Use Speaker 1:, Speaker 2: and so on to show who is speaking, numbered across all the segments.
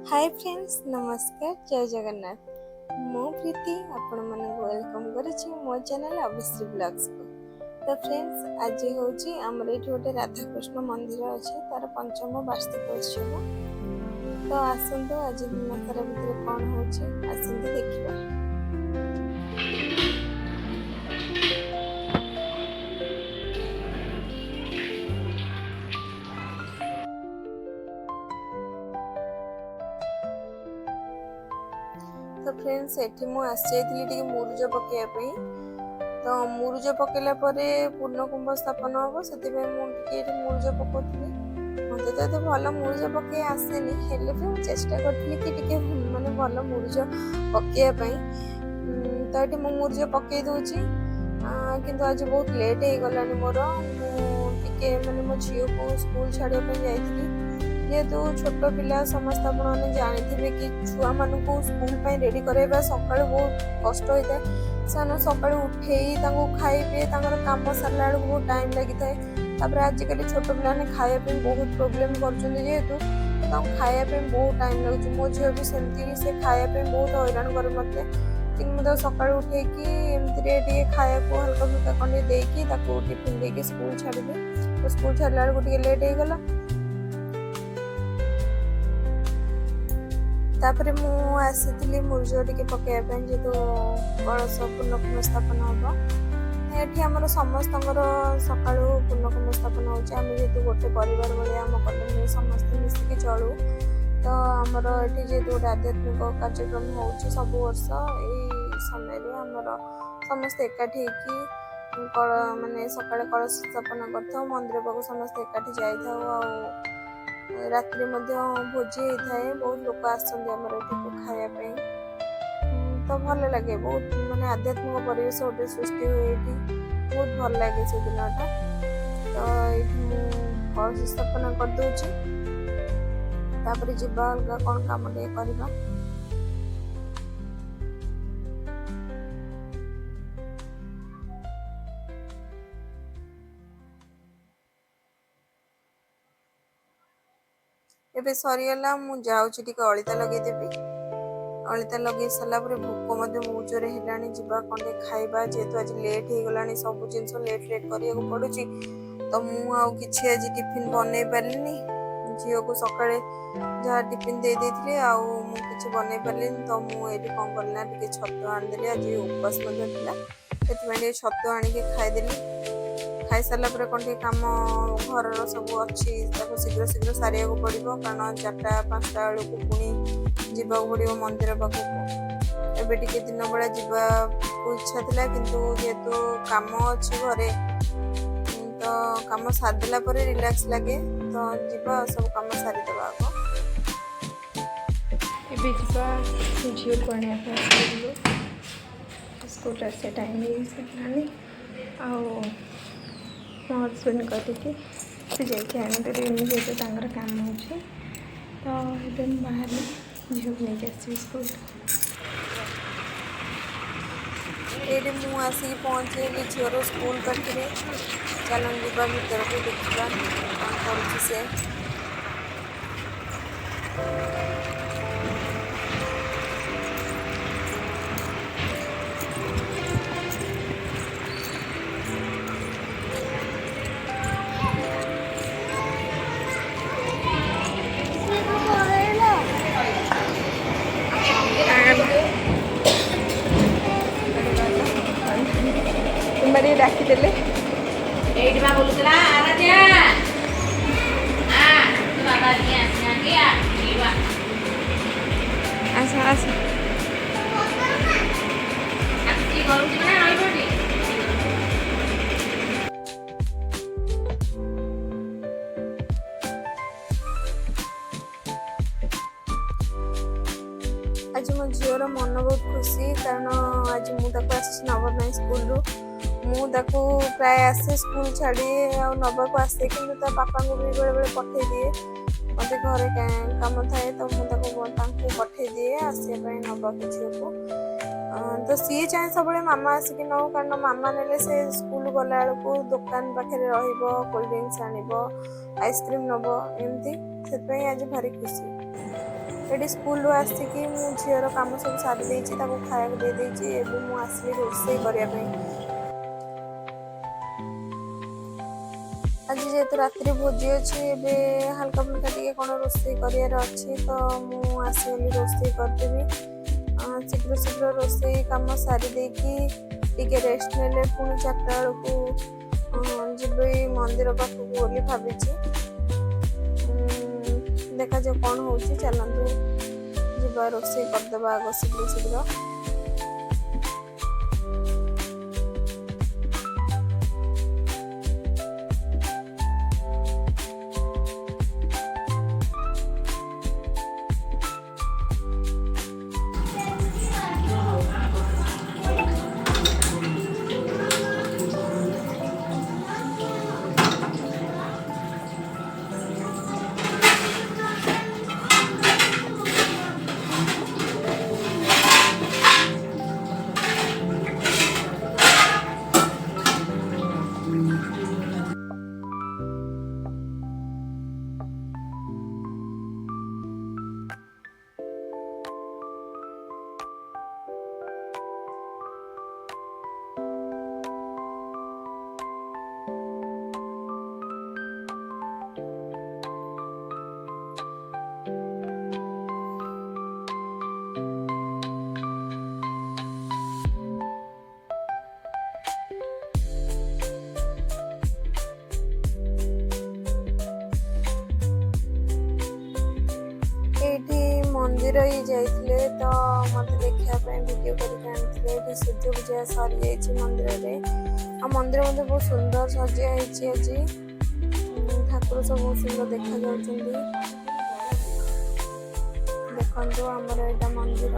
Speaker 1: Hi friends, नमस्कार, जय जगन्नाथ। मो प्रीति आपण मन वेलकम करुछि मो चैनल अभिश्री ब्लॉग्स को। तो फ्रेंड्स, आज होची हमर एठी गोटे राधा कृष्ण मंदिर अछि, तार पंचम वार्षिक उत्सव। तो आसंतु आज दिन सारा भितर कौन होची आसंतु देखिबा। तो फ्रेंड्स, एठी मु आसी टिके मुरुज पकेया पई। तो मुरुज पकेला परे पूर्ण कुंभ स्थापन हम से मुझे मुरुज पकाउली। मत तो ये भल मुरुज पकई आसेनी, हेल्ले भी मुझे चेष्टा करी कि माने भल मुरुज पकईवाई। तो ये मुरुज पकई दूची, किंतु आज बहुत लेट हो गला मोर। मुझे माने मो झील को स्कूल छाड़ापी जाइली। जेहेतु छोट पिला समस्त आपने जानते कि छुआ मान स्कूल रेडी करवा सका बहुत कष्ट होता है। से सका उठे खाइबे कम सारा बेलू बहुत टाइम लगी था। आजिकल छोट पे खायापी बहुत प्रोब्लेम करेतु खायापी बहुत टाइम लगे। मो झील भी सेमती से खायापी बहुत हैरान करे मत कि मुझे सका उठे एमती खाया को हल्का फुल्का कंडे देकी टिफिन देकी स्कूल छाड़ी। तो स्कूल छाड़ा बेलू लेट हो गला। तापर मुझे मुरुज टे पकड़ा जेहतु कलश पूर्णकुंभ स्थापन हम ये आम समस्त सका पूर्णकुंभ स्थापन होेतु गोटे परिवार भाई आम कलोनी समस्त मिसिकी चलू। तो आमर ये जेहतु गोटे आध्यात्मिक कार्यक्रम हो सब वर्ष यही समय आमर समस्त एकाठी माने सका कलश स्थापन कर मंदिर पाक समस्त एकाठी जाई। रात्रि भोजी होता है, बहुत लोग आमर खायापी। तो भल लगे बहुत माने आध्यात्मिक परिवेश गोटे सृष्टि हुए बहुत भल लगे से दिनटा। तो ये कलश स्थापन करदे जावा अलग कौन कम टे करवा। एबे सरीगला मुझे अलिता लगेदेवी। अलिता लगे सारापर भोक बहुत जोरे है जावा कंडे खाइबा। जेहेतु आज लेट हो गला सब जिन लेट लेट करा पड़ू। तो मुझे आज टिफिन बनई पार्ली झील को सका जहाँ टिफिन दे देती कि बनई पार्ली। तो मुझे कौन करना टे छतु आनीदेली। आज उपास से छतु आणिक खाईदेली। खाई सारा पर कौन कम घर सब अच्छी शीघ्र शीघ्र सारे पड़ो, कारण 4-5टा बेलू पुणी जावा पड़ो मंदिर पाखक। एबे टिके दिन बेला जावाक इच्छा था, किंतु जेहेतु काम अच्छी घरे तो कम सारदेला रिलैक्स लगे। तो जावा सब कम सारीदेवा आग एबे जावा झील को आने स्कूल आसे टाइम आ मो हजबैंड कहते से जाके आनीदेवी जेहतु काम हो। तो ये बाहर झील को नहीं आसवि स्कूल। ये मुझे पहुँचे झीर स्कूल पाखे। चल जा भर को देखा कौन कर। तुम्हारे डाकिदेले आज मो झीर मन बहुत खुशी, कारण आज मुझे नवा स्कूल मुझे प्राय आसे स्कूल छाड़ी नवा को आसे कि पापा को भी बेले बेले पठे दिए। मत घर कम थाए तो मुझे पठे दिए आसपा नवा झील को। तो सी चाहे सब मामा आसिक नौ, कारण मामा ने से स्कूल गला बेलू दुकान पाखे कोल्ड ड्रिंक्स आईसक्रीम नब एमती से आज भारी खुशी। ये स्कूल आसिकी मु झीर कम सब सारी देती खाया दे देती मु आसली रोषे करने। आज जेहेतु रात्रि भोजी अच्छी ए हल्का फुल्का टे कौन रोषे करार अच्छी तो मुसगली रोषे करदेवी। शीघ्र शीघ्र रोषे कम सारी देकी रेस्ट ने पुणी 4टा बेलू जी मंदिर पाखक बोली भावी। देखा जाए कौन हो चलतु जी रोषे करदे आग शीघ्र शीघ्र। मंदिर ही जाइए तो मत देखापी वीडियो कर सूर्य पूजा सरी जाइए मंदिर में। आ मंदिर मध्य बहुत सुंदर सजाई आज ठाकुर सब बहुत सुंदर देखा देखो आमर यहाँ मंदिर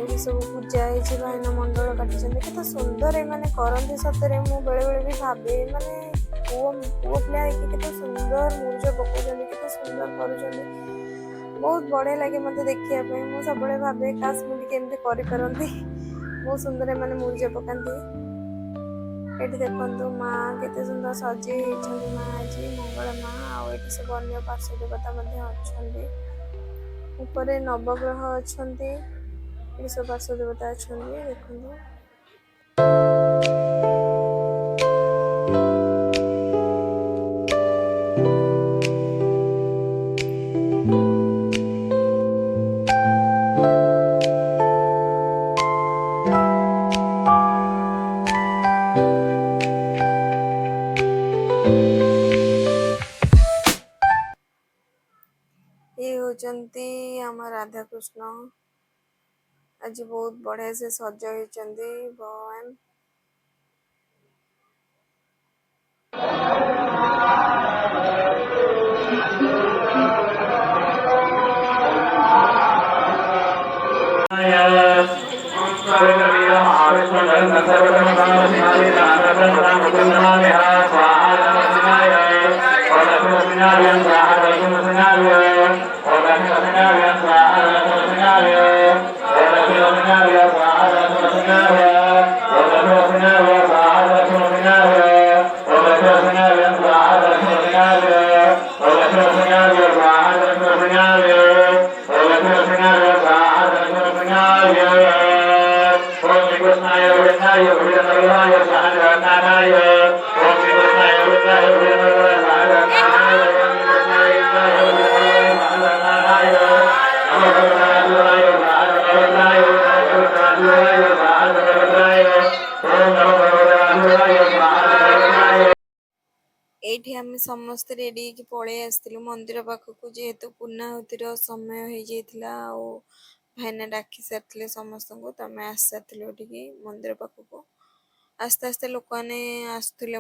Speaker 1: ये सब पूजा है भाईना मंडल काटी के सुंदर ये करती सतरे मुझे बेले बेले भी भावे माने पुओ पिला के सुंदर मुर्ज पकाउछन के सुंदर कर बहुत बढ़िया लगे मत देखापी। मुझे सब भावे काश मुझे करती बहुत सुंदर मैंने मुर्ज पकाती। ये देखो माँ के सुंदर सजे माँ आज मंगल माँ आठ सब अन्य पार्श्व देवता अच्छा ऊपर नवग्रह अच्छा सब पार्श्व देवता अच्छा देखो। ये होचंती आम राधा कृष्ण आज बहुत बढ़िया से सज होचंती भगवान। ये आम समस्त रेडी की पलि आसलु मंदिर पाखक जेहेतु पूर्णाहुतिर समय हो जाता भाईना डाकी सारी समस्त को तो आम आस सारी मंदिर पाखक आस्ते आस्ते लोक मैंने आसुले।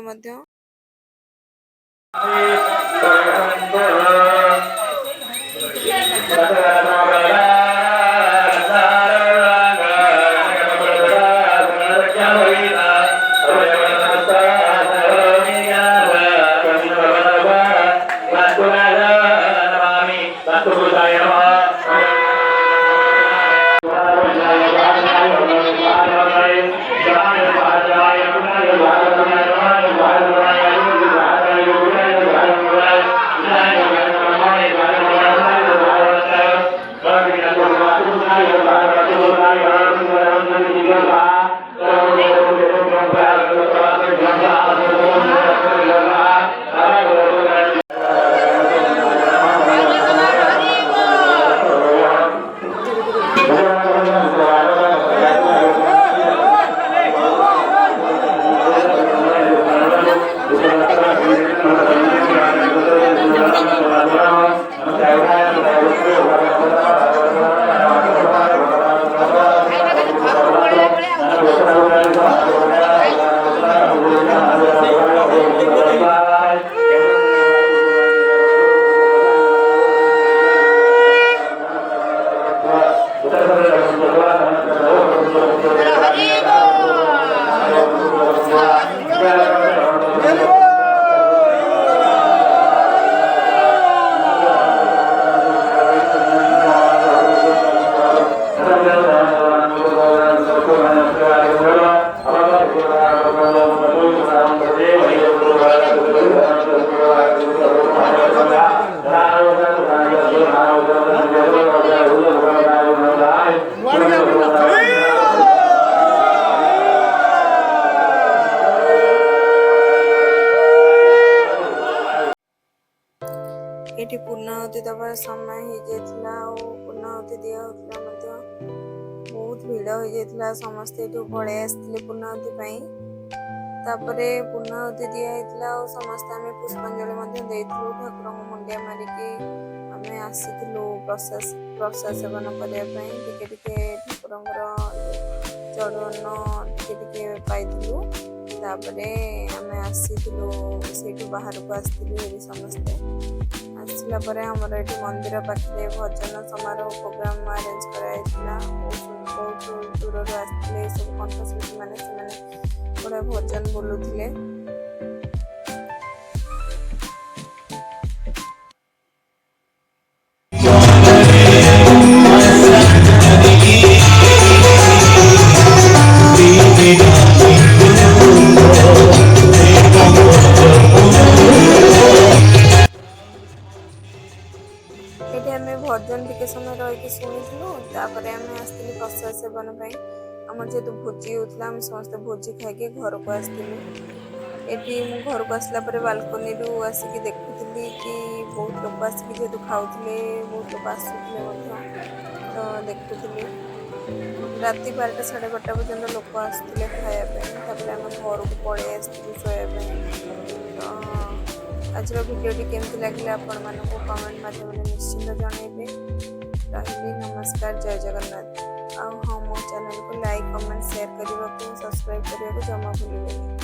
Speaker 1: ଏଠି ପୂର୍ଣ୍ଣାହୁତି ଦେବା ସମୟ ହେଇଯାଇଥିଲା ଆଉ ପୂର୍ଣ୍ଣାହୁତି ଦିଆହେଉଥିଲା ମଧ୍ୟ ବହୁତ ଭିଡ଼ ହେଇଯାଇଥିଲା। ସମସ୍ତେ ଏଠୁ ପଳେଇ ଆସିଥିଲେ ପୂର୍ଣ୍ଣାହୁତି ପାଇଁ। ତାପରେ ପୂର୍ଣ୍ଣାହୁତି ଦିଆହେଇଥିଲା ଆଉ ସମସ୍ତେ ଆମେ ପୁଷ୍ପାଞ୍ଜଳି ମଧ୍ୟ ଦେଇଥିଲୁ। ଠାକୁରଙ୍କୁ ମୁଣ୍ଡିଆ ମାରିକି ଆମେ ଆସିଥିଲୁ ପ୍ରସାଦ ସେବନ କରିବା ପାଇଁ। ଟିକେ ଟିକେ ଠାକୁରଙ୍କର ଚଡ଼ୁଅନ୍ନ ଟିକେ ପାଇଥିଲୁ। ତାପରେ ଆମେ ଆସିଥିଲୁ, ସେଇଠୁ ବାହାରକୁ ଆସିଥିଲୁ ହେରି ସମସ୍ତେ। ଆସିଲା ପରେ ଆମର ଏଠି ମନ୍ଦିର ପାଖରେ ଭଜନ ସମାରୋହ ପ୍ରୋଗ୍ରାମ ଆରେଞ୍ଜ କରାଯାଇଥିଲା। ବହୁତ ଦୂରରୁ ଆସିଥିଲେ ସବୁ କଣ୍ଠଶିଳ୍ପୀ ମାନେ, ସେମାନେ ବଢ଼ିଆ ଭଜନ ବୋଲୁଥିଲେ। ଏଠି ଆମେ ଭଜନ ଟିକେ ସମୟ ରହିକି ଶୁଣିଥିଲୁ। ତାପରେ ଆମେ ଆସିଥିଲୁ ପ୍ରସାଦ ସେବନ ପାଇଁ। ଆମର ଯେହେତୁ ଭୋଜି ହେଉଥିଲା, ଆମେ ସମସ୍ତେ ଭୋଜି ଖାଇକି ଘରକୁ ଆସିଥିଲୁ। ଏଠି ମୁଁ ଘରକୁ ଆସିଲା ପରେ ବାଲକୋନିରୁ ଆସିକି ଦେଖୁଥିଲି କି ବହୁତ ଲୋକ ଆସିକି ଯେହେତୁ ଖାଉଥିଲେ, ବହୁତ ଲୋକ ଆସୁଥିଲେ ମଧ୍ୟ, ତ ଦେଖୁଥିଲି। ରାତି 12ଟା 12:30 ପର୍ଯ୍ୟନ୍ତ ଲୋକ ଆସୁଥିଲେ ଖାଇବା ପାଇଁ। ତାପରେ ଆମେ ଘରକୁ ପଳେଇ ଆସିଥିଲୁ ଶୋଇବା ପାଇଁ। ତ ଆଜିର ଭିଡ଼ିଓଟି କେମିତି ଲାଗିଲା ଆପଣମାନଙ୍କୁ କମେଣ୍ଟ ମାଧ୍ୟମରେ ନିଶ୍ଚିନ୍ତ ଜଣାଇବେ। ରହିଲି, ନମସ୍କାର, ଜୟ ଜଗନ୍ନାଥ। ଆଉ ହଁ, ମୋ ଚ୍ୟାନେଲକୁ ଲାଇକ୍, କମେଣ୍ଟ, ସେୟାର କରିବାକୁ, ସବସ୍କ୍ରାଇବ୍ କରିବାକୁ ଜମା ଭୁଲିବେନି।